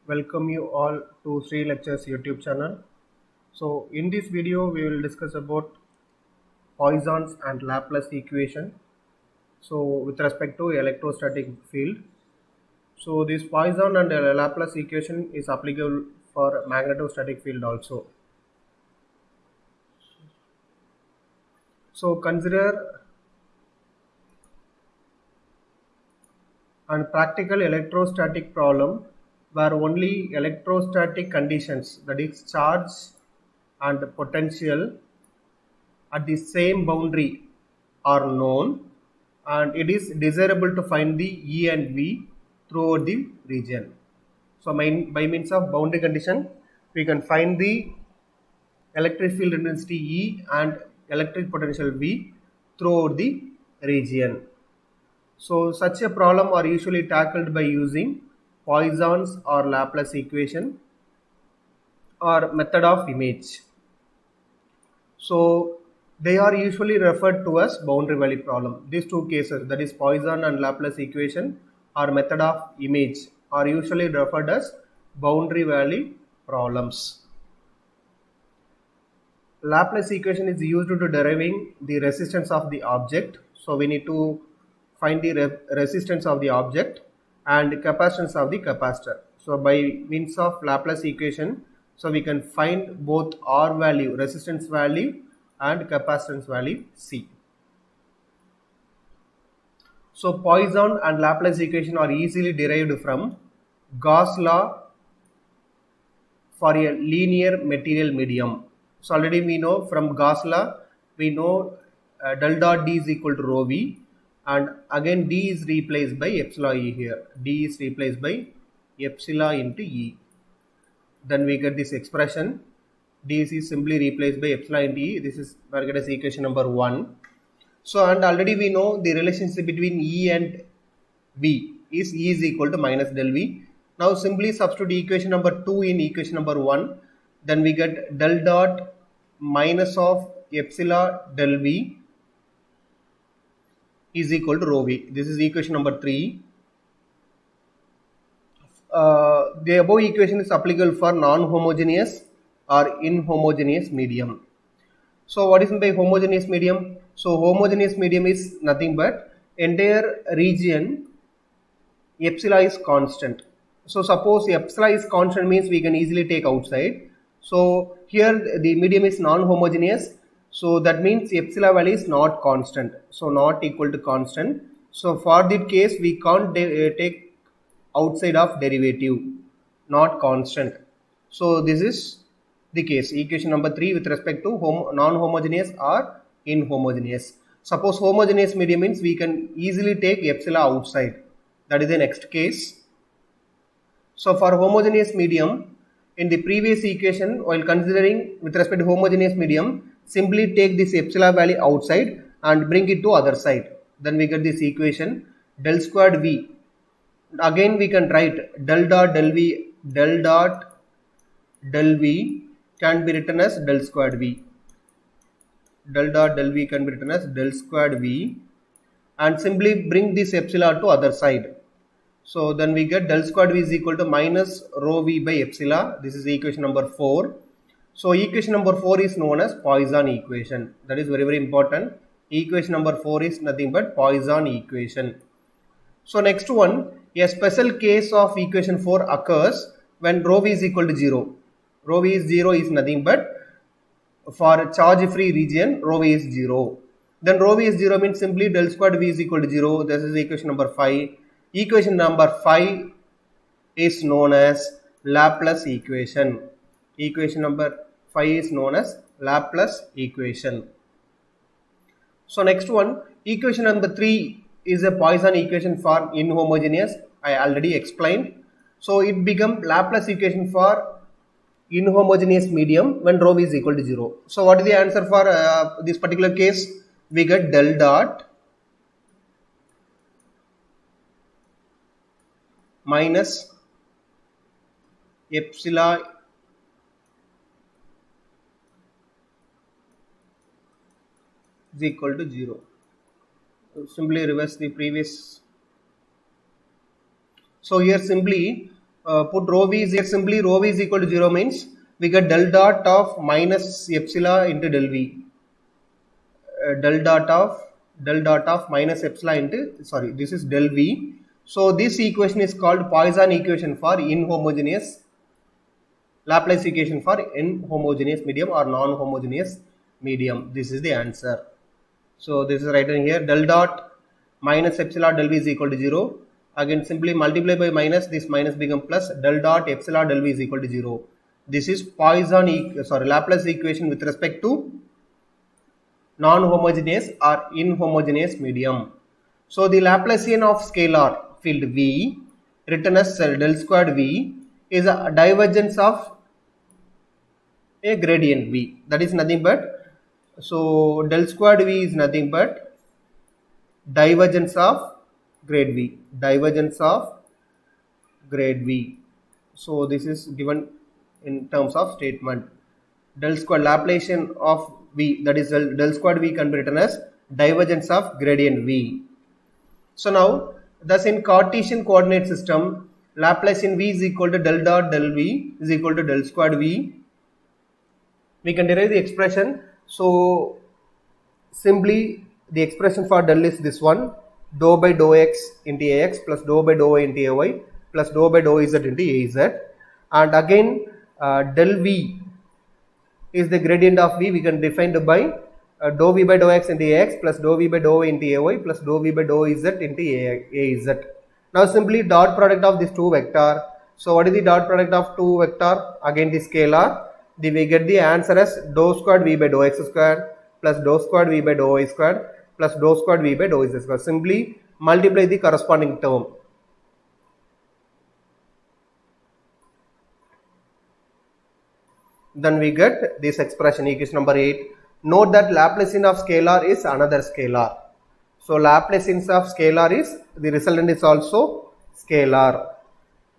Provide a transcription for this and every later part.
Welcome you all to Sri Lectures YouTube channel. So in this video we will discuss about Poisson's and Laplace equation. So with respect to electrostatic field. So this Poisson and Laplace equation is applicable for magnetostatic field also. So consider a practical electrostatic problem where only electrostatic conditions, that is charge and potential at the same boundary are known, and it is desirable to find the E and V throughout the region. So by means of boundary condition we can find the electric field intensity E and electric potential V throughout the region. So such a problem are usually tackled by using Poisson's or Laplace equation or method of image. So they are usually referred to as boundary value problem. These two cases, that is Poisson and Laplace equation or method of image, are usually referred as boundary value problems. Laplace equation is used to deriving the resistance of the object. So we need to find the resistance of the object and capacitance of the capacitor. So by means of Laplace equation, so we can find both R value, resistance value, and capacitance value C. So Poisson and Laplace equation are easily derived from Gauss law for a linear material medium. So already we know from Gauss law, we know del dot D is equal to rho V, and again D is replaced by epsilon E here. D is replaced by epsilon into E. Then we get this expression. D is simply replaced by epsilon into E. This is we get as equation number 1. So and already we know the relationship between E and V is E is equal to minus del V. Now simply substitute equation number 2 in equation number 1. Then we get del dot minus of epsilon del V is equal to rho V. This is equation number 3. The above equation is applicable for non-homogeneous or inhomogeneous medium. So what is meant by homogeneous medium? So homogeneous medium is nothing but entire region epsilon is constant. So suppose epsilon is constant means we can easily take outside. So here the medium is non-homogeneous. So that means epsilon value is not constant. So not equal to constant. So for that case we can't take outside of derivative, not constant. So this is the case, equation number 3 with respect to non-homogeneous or inhomogeneous. Suppose homogeneous medium means we can easily take epsilon outside. That is the next case. So for homogeneous medium, in the previous equation, while considering with respect to homogeneous medium, simply take this epsilon value outside and bring it to other side. Then we get this equation del squared V. Again we can write del dot del V, del dot del V can be written as del squared V. Del dot del V can be written as del squared V, and simply bring this epsilon to other side. So then we get del squared V is equal to minus rho V by epsilon. This is equation number 4. So equation number 4 is known as Poisson equation. That is very, very important. Equation number 4 is nothing but Poisson equation. So next one, a special case of equation 4 occurs when rho V is equal to 0. Rho V is 0 is nothing but for charge free region rho V is 0. Then rho V is 0 means simply del squared V is equal to 0. This is equation number 5. Equation number 5 is known as Laplace equation. Equation number 5 is known as Laplace equation. So next one, equation number 3 is a Poisson equation for inhomogeneous. I already explained. So it becomes Laplace equation for inhomogeneous medium when rho V is equal to 0. So what is the answer for this particular case? We get del dot minus epsilon is equal to 0. Simply reverse the previous. So here simply put rho v is here, simply rho v is equal to 0 means we get del dot of minus epsilon into del v. Del dot of minus epsilon into, sorry, this is del v. So this equation is called Poisson equation for inhomogeneous, Laplace equation for inhomogeneous medium or non-homogeneous medium. This is the answer. So this is written here, del dot minus epsilon del v is equal to 0. Again simply multiply by minus, this minus become plus, del dot epsilon del v is equal to 0. This is Poisson Laplace equation with respect to non-homogeneous or inhomogeneous medium. So the Laplacian of scalar field V, written as del squared V, is a divergence of a gradient V. That is nothing but, so del squared V is nothing but divergence of grade V. Divergence of grade V. So this is given in terms of statement. Del squared Laplacian of V, that is del squared V, can be written as divergence of gradient V. So now, thus in Cartesian coordinate system, Laplacian V is equal to del dot del V is equal to del squared V. We can derive the expression. So simply the expression for del is this one, dou by dou x into ax plus dou by dou y into ay plus dou by dou z into az, and again del V is the gradient of V. We can define it by dou v by dou x into ax plus dou v by dou y into ay plus dou v by dou z into az. Now simply dot product of these two vector. So what is the dot product of two vector? Again the scalar. We get the answer as dou squared v by dou x squared plus dou squared v by dou y squared plus dou squared v by dou z squared. Simply multiply the corresponding term. Then we get this expression, equation number 8. Note that Laplacian of scalar is another scalar. So Laplacian of scalar is, the resultant is also scalar.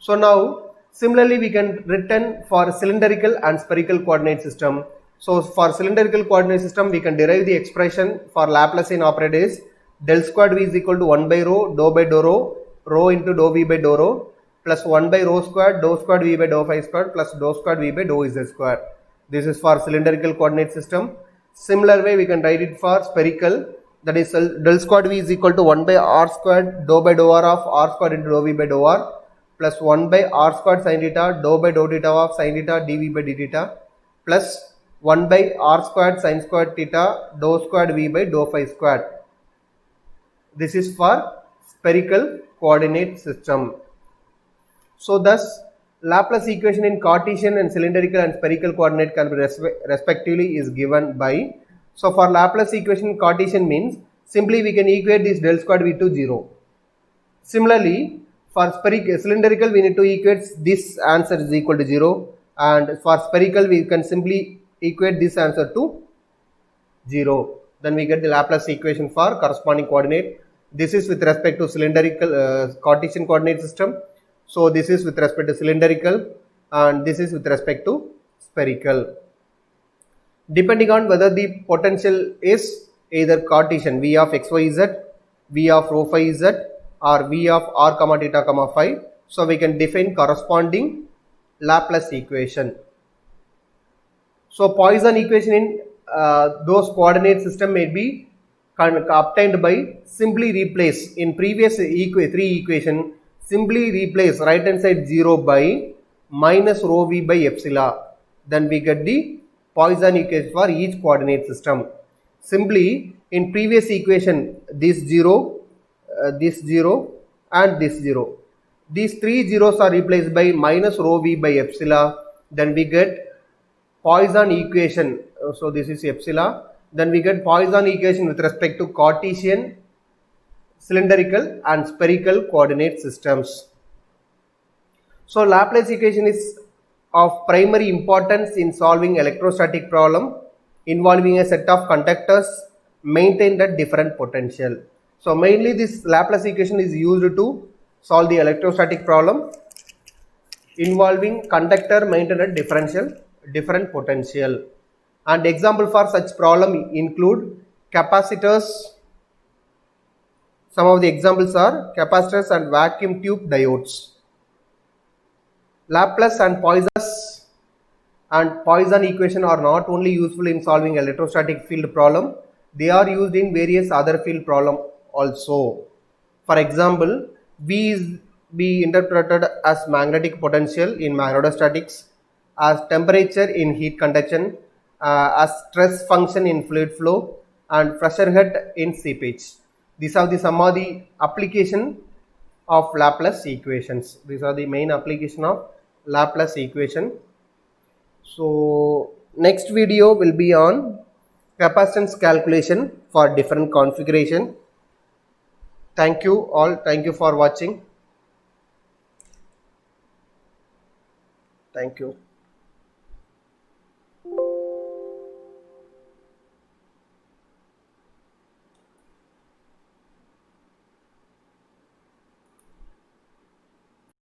So now similarly we can written for cylindrical and spherical coordinate system. So for cylindrical coordinate system we can derive the expression for Laplacian operator is del squared v is equal to 1 by rho dou by dou rho, rho into dou v by dou rho, plus 1 by rho squared dou squared v by dou phi squared plus dou squared v by dou z squared. This is for cylindrical coordinate system. Similar way we can write it for spherical, that is del squared v is equal to 1 by r squared dou by dou r of r squared into dou v by dou r plus 1 by r squared sin theta dou by dou theta of sin theta dv by d theta plus 1 by r squared sin squared theta dou squared v by dou phi squared. This is for spherical coordinate system. So thus Laplace equation in Cartesian and cylindrical and spherical coordinate can be respectively is given by, so for Laplace equation in Cartesian means simply we can equate this del squared v to 0. Similarly for cylindrical we need to equate this answer is equal to 0, and for spherical we can simply equate this answer to 0. Then we get the Laplace equation for corresponding coordinate. This is with respect to cylindrical Cartesian coordinate system. So this is with respect to cylindrical and this is with respect to spherical. Depending on whether the potential is either Cartesian v of xyz, v of rho phi z, or v of r comma theta comma phi, so we can define corresponding Laplace equation. So Poisson equation in those coordinate system may be obtained by simply replace in previous three equation. Simply replace right hand side 0 by minus rho v by epsilon. Then we get the Poisson equation for each coordinate system. Simply in previous equation this 0 and this 0. These three zeros are replaced by minus rho v by epsilon. Then we get Poisson equation. So this is epsilon. Then we get Poisson equation with respect to Cartesian, cylindrical and spherical coordinate systems. So Laplace equation is of primary importance in solving electrostatic problem involving a set of conductors maintained at different potential. So mainly this Laplace equation is used to solve the electrostatic problem involving conductor maintained at different potential. And example for such problem include capacitors. Some of the examples are capacitors and vacuum tube diodes. Laplace and Poisson equation are not only useful in solving electrostatic field problem, they are used in various other field problem also. For example, V is be interpreted as magnetic potential in magnetostatics, as temperature in heat conduction, as stress function in fluid flow, and pressure head in seepage. These are some of the application of Laplace equations. These are the main application of Laplace equation. So next video will be on capacitance calculation for different configuration. Thank you all. Thank you for watching. Thank you.